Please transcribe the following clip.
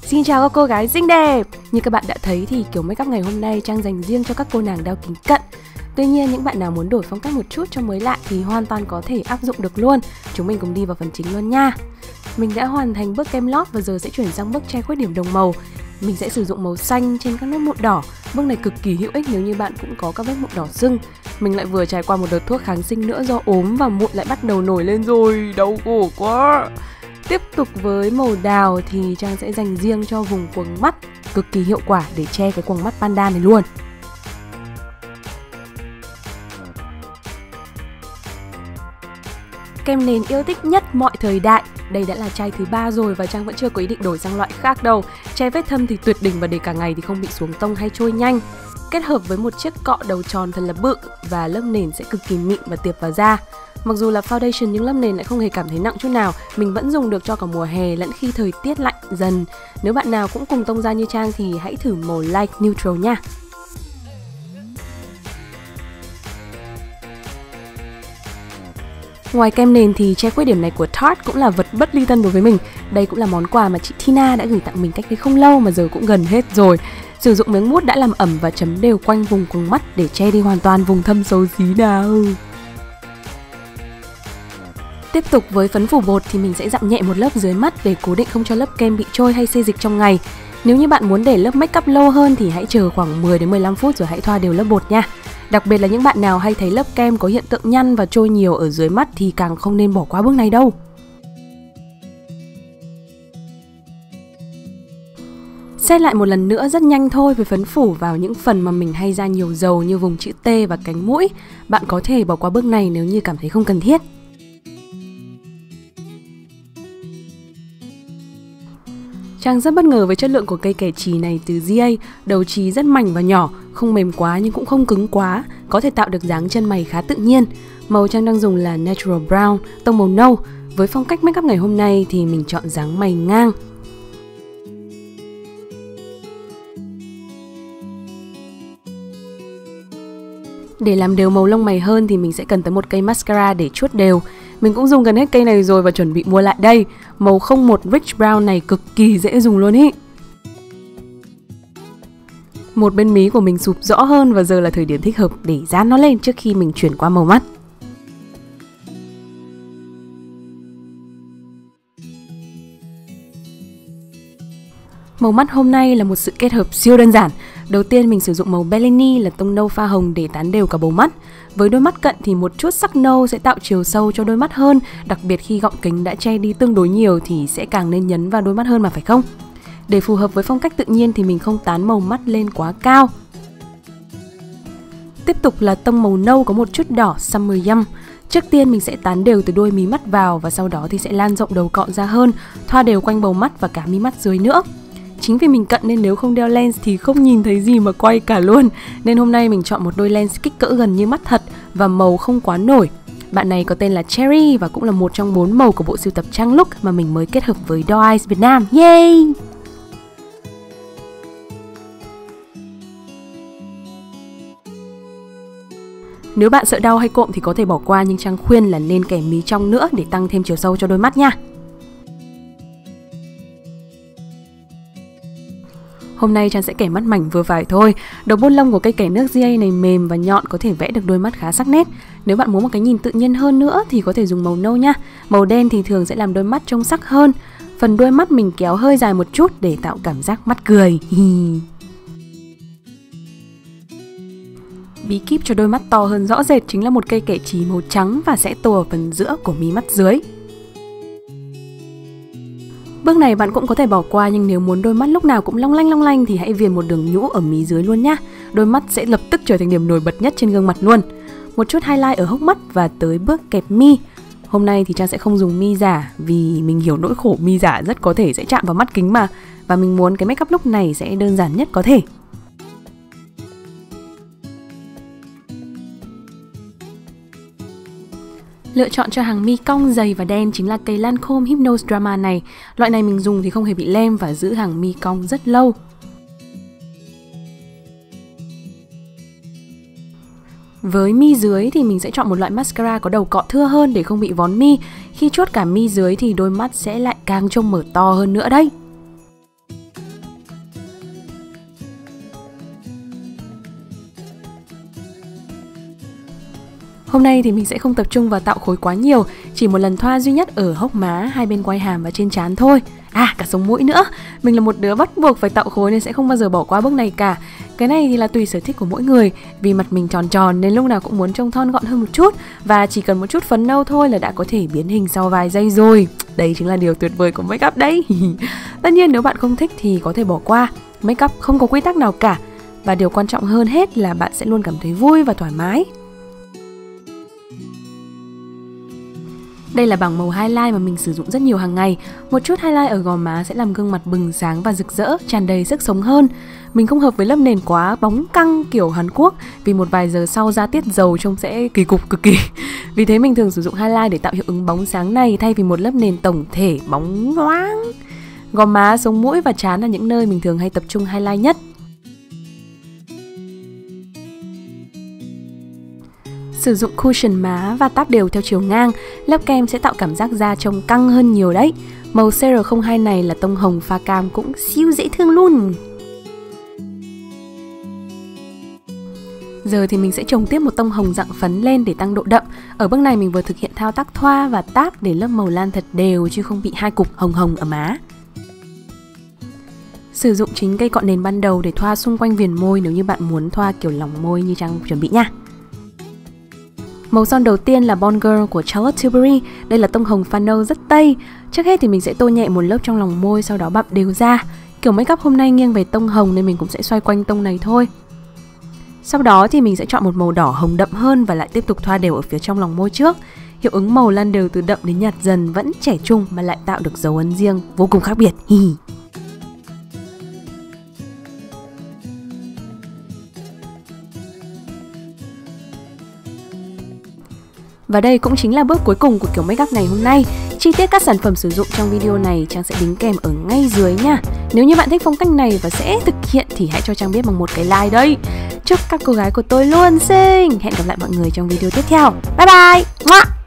Xin chào các cô gái xinh đẹp. Như các bạn đã thấy thì kiểu make up ngày hôm nay Trang dành riêng cho các cô nàng đeo kính cận. Tuy nhiên những bạn nào muốn đổi phong cách một chút cho mới lạ thì hoàn toàn có thể áp dụng được luôn. Chúng mình cùng đi vào phần chính luôn nha. Mình đã hoàn thành bước kem lót và giờ sẽ chuyển sang bước che khuyết điểm đồng màu. Mình sẽ sử dụng màu xanh trên các nốt mụn đỏ. Bước này cực kỳ hữu ích nếu như bạn cũng có các vết mụn đỏ sưng. Mình lại vừa trải qua một đợt thuốc kháng sinh nữa do ốm và mụn lại bắt đầu nổi lên rồi, đau khổ quá. Tiếp tục với màu đào thì Trang sẽ dành riêng cho vùng quầng mắt, cực kỳ hiệu quả để che cái quầng mắt panda này luôn. Kem nền yêu thích nhất mọi thời đại. Đây đã là chai thứ 3 rồi và Trang vẫn chưa có ý định đổi sang loại khác đâu. Che vết thâm thì tuyệt đỉnh và để cả ngày thì không bị xuống tông hay trôi nhanh. Kết hợp với một chiếc cọ đầu tròn thật là bự và lớp nền sẽ cực kỳ mịn và tiệp vào da. Mặc dù là foundation nhưng lớp nền lại không hề cảm thấy nặng chút nào. Mình vẫn dùng được cho cả mùa hè lẫn khi thời tiết lạnh dần. Nếu bạn nào cũng cùng tông da như Trang thì hãy thử màu light neutral nha. Ngoài kem nền thì che khuyết điểm này của Tarte cũng là vật bất ly thân đối với mình. Đây cũng là món quà mà chị Tina đã gửi tặng mình cách đây không lâu mà giờ cũng gần hết rồi. Sử dụng miếng mút đã làm ẩm và chấm đều quanh vùng quầng mắt để che đi hoàn toàn vùng thâm xấu xí nào. Tiếp tục với phấn phủ bột thì mình sẽ dặm nhẹ một lớp dưới mắt để cố định không cho lớp kem bị trôi hay xê dịch trong ngày. Nếu như bạn muốn để lớp make up lâu hơn thì hãy chờ khoảng 10 đến 15 phút rồi hãy thoa đều lớp bột nha. Đặc biệt là những bạn nào hay thấy lớp kem có hiện tượng nhăn và trôi nhiều ở dưới mắt thì càng không nên bỏ qua bước này đâu. Set lại một lần nữa rất nhanh thôi với phấn phủ vào những phần mà mình hay ra nhiều dầu như vùng chữ T và cánh mũi. Bạn có thể bỏ qua bước này nếu như cảm thấy không cần thiết. Trang rất bất ngờ với chất lượng của cây kẻ chì này từ GA. Đầu chì rất mảnh và nhỏ, không mềm quá nhưng cũng không cứng quá, có thể tạo được dáng chân mày khá tự nhiên. Màu Trang đang dùng là Natural Brown, tông màu nâu. Với phong cách make up ngày hôm nay thì mình chọn dáng mày ngang. Để làm đều màu lông mày hơn thì mình sẽ cần tới một cây mascara để chuốt đều. Mình cũng dùng gần hết cây này rồi và chuẩn bị mua lại đây. Màu 01 Rich Brown này cực kỳ dễ dùng luôn ý. Một bên mí của mình sụp rõ hơn và giờ là thời điểm thích hợp để dán nó lên trước khi mình chuyển qua màu mắt. Màu mắt hôm nay là một sự kết hợp siêu đơn giản. Đầu tiên mình sử dụng màu Bellini là tông nâu pha hồng để tán đều cả bầu mắt. Với đôi mắt cận thì một chút sắc nâu sẽ tạo chiều sâu cho đôi mắt hơn. Đặc biệt khi gọng kính đã che đi tương đối nhiều thì sẽ càng nên nhấn vào đôi mắt hơn mà phải không? Để phù hợp với phong cách tự nhiên thì mình không tán màu mắt lên quá cao. Tiếp tục là tông màu nâu có một chút đỏ Summer Yum. Trước tiên mình sẽ tán đều từ đuôi mí mắt vào và sau đó thì sẽ lan rộng đầu cọ ra hơn, thoa đều quanh bầu mắt và cả mí mắt dưới nữa. Chính vì mình cận nên nếu không đeo lens thì không nhìn thấy gì mà quay cả luôn. Nên hôm nay mình chọn một đôi lens kích cỡ gần như mắt thật và màu không quá nổi. Bạn này có tên là Cherry và cũng là một trong 4 màu của bộ sưu tập Trang Look mà mình mới kết hợp với Doll Eyes Việt Nam. Yay! Nếu bạn sợ đau hay cộm thì có thể bỏ qua nhưng Trang khuyên là nên kẻ mí trong nữa để tăng thêm chiều sâu cho đôi mắt nha. Hôm nay Trang sẽ kẻ mắt mảnh vừa phải thôi. Đầu bút lông của cây kẻ nước GA này mềm và nhọn, có thể vẽ được đôi mắt khá sắc nét. Nếu bạn muốn một cái nhìn tự nhiên hơn nữa thì có thể dùng màu nâu nha. Màu đen thì thường sẽ làm đôi mắt trông sắc hơn. Phần đuôi mắt mình kéo hơi dài một chút để tạo cảm giác mắt cười. Bí kíp cho đôi mắt to hơn rõ rệt chính là một cây kẻ chì màu trắng và sẽ tô ở phần giữa của mí mắt dưới. Bước này bạn cũng có thể bỏ qua nhưng nếu muốn đôi mắt lúc nào cũng long lanh thì hãy viền một đường nhũ ở mí dưới luôn nhá. Đôi mắt sẽ lập tức trở thành điểm nổi bật nhất trên gương mặt luôn. Một chút highlight ở hốc mắt và tới bước kẹp mi. Hôm nay thì Trang sẽ không dùng mi giả vì mình hiểu nỗi khổ mi giả rất có thể sẽ chạm vào mắt kính mà. Và mình muốn cái make up look này sẽ đơn giản nhất có thể. Lựa chọn cho hàng mi cong dày và đen chính là cây Lancome Hypnose Drama này. Loại này mình dùng thì không hề bị lem và giữ hàng mi cong rất lâu. Với mi dưới thì mình sẽ chọn một loại mascara có đầu cọ thưa hơn để không bị vón mi. Khi chuốt cả mi dưới thì đôi mắt sẽ lại càng trông mở to hơn nữa đấy. Hôm nay thì mình sẽ không tập trung vào tạo khối quá nhiều, chỉ một lần thoa duy nhất ở hốc má, hai bên quai hàm và trên trán thôi. À, cả sống mũi nữa. Mình là một đứa bắt buộc phải tạo khối nên sẽ không bao giờ bỏ qua bước này cả. Cái này thì là tùy sở thích của mỗi người. Vì mặt mình tròn tròn nên lúc nào cũng muốn trông thon gọn hơn một chút. Và chỉ cần một chút phấn nâu thôi là đã có thể biến hình sau vài giây rồi. Đây chính là điều tuyệt vời của make up đấy. Tất nhiên nếu bạn không thích thì có thể bỏ qua. Make up không có quy tắc nào cả. Và điều quan trọng hơn hết là bạn sẽ luôn cảm thấy vui và thoải mái. Đây là bảng màu highlight mà mình sử dụng rất nhiều hàng ngày. Một chút highlight ở gò má sẽ làm gương mặt bừng sáng và rực rỡ, tràn đầy sức sống hơn. Mình không hợp với lớp nền quá bóng căng kiểu Hàn Quốc, vì một vài giờ sau da tiết dầu trông sẽ kỳ cục cực kỳ. Vì thế mình thường sử dụng highlight để tạo hiệu ứng bóng sáng này thay vì một lớp nền tổng thể bóng loáng. Gò má, sống mũi và trán là những nơi mình thường hay tập trung highlight nhất. Sử dụng cushion má và táp đều theo chiều ngang, lớp kem sẽ tạo cảm giác da trông căng hơn nhiều đấy. Màu CR02 này là tông hồng pha cam cũng siêu dễ thương luôn. Giờ thì mình sẽ trồng tiếp một tông hồng dạng phấn lên để tăng độ đậm. Ở bước này mình vừa thực hiện thao tác thoa và táp để lớp màu lan thật đều chứ không bị hai cục hồng hồng ở má. Sử dụng chính cây cọ nền ban đầu để thoa xung quanh viền môi nếu như bạn muốn thoa kiểu lòng môi như Trang chuẩn bị nha. Màu son đầu tiên là Bond Girl của Charlotte Tilbury. Đây là tông hồng pha nâu rất tây. Trước hết thì mình sẽ tô nhẹ một lớp trong lòng môi, sau đó bặm đều ra. Kiểu make up hôm nay nghiêng về tông hồng nên mình cũng sẽ xoay quanh tông này thôi. Sau đó thì mình sẽ chọn một màu đỏ hồng đậm hơn và lại tiếp tục thoa đều ở phía trong lòng môi trước. Hiệu ứng màu lan đều từ đậm đến nhạt dần, vẫn trẻ trung mà lại tạo được dấu ấn riêng vô cùng khác biệt. Và đây cũng chính là bước cuối cùng của kiểu make up ngày hôm nay. Chi tiết các sản phẩm sử dụng trong video này Trang sẽ đính kèm ở ngay dưới nha. Nếu như bạn thích phong cách này và sẽ thực hiện thì hãy cho Trang biết bằng một cái like đây. Chúc các cô gái của tôi luôn xinh. Hẹn gặp lại mọi người trong video tiếp theo. Bye bye.